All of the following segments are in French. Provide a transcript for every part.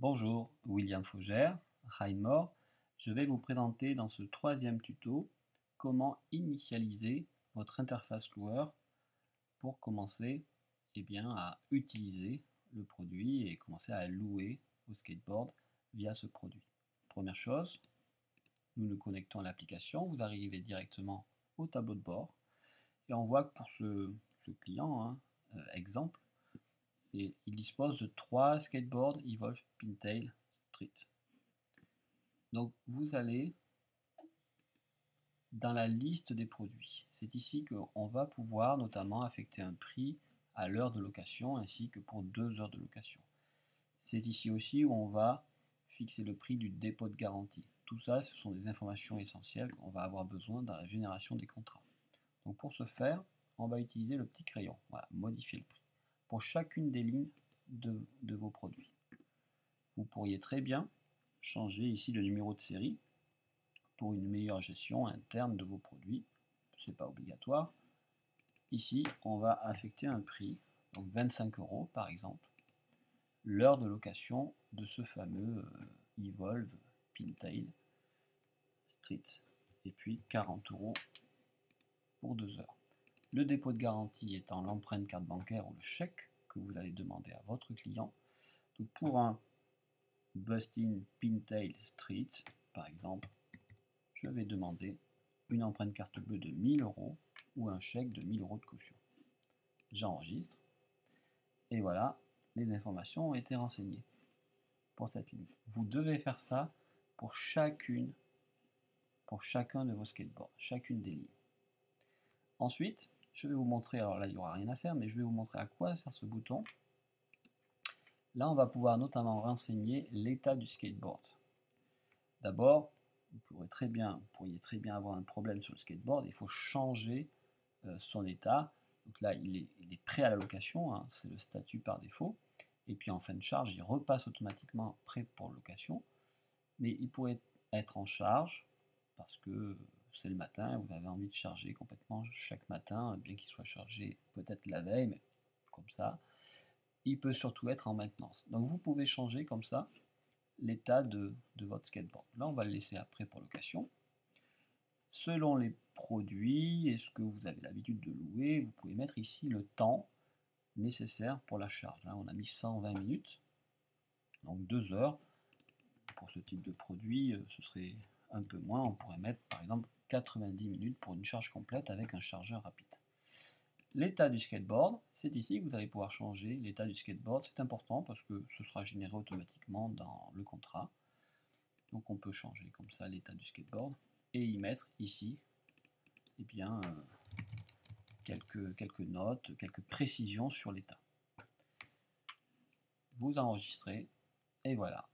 Bonjour, William Faugère, Rainmore. Je vais vous présenter dans ce troisième tuto comment initialiser votre interface loueur pour commencer à utiliser le produit et commencer à louer vos skateboards via ce produit. Première chose, nous nous connectons à l'application, vous arrivez directement au tableau de bord et on voit que pour ce client, exemple, et il dispose de 3 skateboards Evolve Pintail Street. Donc vous allez dans la liste des produits. C'est ici qu'on va pouvoir notamment affecter un prix à l'heure de location ainsi que pour 2 heures de location. C'est ici aussi où on va fixer le prix du dépôt de garantie. Tout ça, ce sont des informations essentielles qu'on va avoir besoin dans la génération des contrats. Donc pour ce faire, on va utiliser le petit crayon. Voilà, modifier le prix pour chacune des lignes de vos produits. Vous pourriez très bien changer ici le numéro de série pour une meilleure gestion interne de vos produits. Ce n'est pas obligatoire. Ici, on va affecter un prix, donc 25 € par exemple, l'heure de location de ce fameux Evolve Pintail Street. Et puis 40 € pour 2 heures. Le dépôt de garantie étant l'empreinte carte bancaire ou le chèque que vous allez demander à votre client. Donc pour un Bustin Pintail Street, par exemple, je vais demander une empreinte carte bleue de 1000 € ou un chèque de 1000 € de caution. J'enregistre et voilà, les informations ont été renseignées pour cette ligne. Vous devez faire ça pour chacun de vos skateboards, chacune des lignes. Ensuite, je vais vous montrer, alors là il n'y aura rien à faire, mais je vais vous montrer à quoi sert ce bouton. Là, on va pouvoir notamment renseigner l'état du skateboard. D'abord, vous pourriez très bien avoir un problème sur le skateboard, il faut changer son état. Donc là, il est prêt à la location, hein, c'est le statut par défaut. Et puis en fin de charge, il repasse automatiquement prêt pour location. Mais il pourrait être en charge parce que c'est le matin, vous avez envie de charger complètement chaque matin, bien qu'il soit chargé peut-être la veille, mais comme ça. Il peut surtout être en maintenance. Donc vous pouvez changer comme ça l'état de votre skateboard. Là, on va le laisser après pour location. Selon les produits et ce que vous avez l'habitude de louer, vous pouvez mettre ici le temps nécessaire pour la charge. Là, on a mis 120 minutes, donc 2 heures. Pour ce type de produit, ce serait un peu moins. On pourrait mettre par exemple 90 minutes pour une charge complète avec un chargeur rapide. L'état du skateboard, c'est ici que vous allez pouvoir changer l'état du skateboard. C'est important parce que ce sera généré automatiquement dans le contrat. Donc on peut changer comme ça l'état du skateboard et y mettre ici quelques notes, quelques précisions sur l'état. Vous enregistrez et voilà.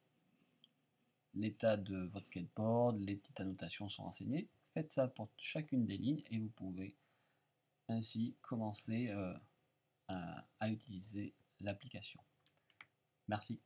L'état de votre skateboard, les petites annotations sont renseignées. Faites ça pour chacune des lignes et vous pouvez ainsi commencer à utiliser l'application. Merci.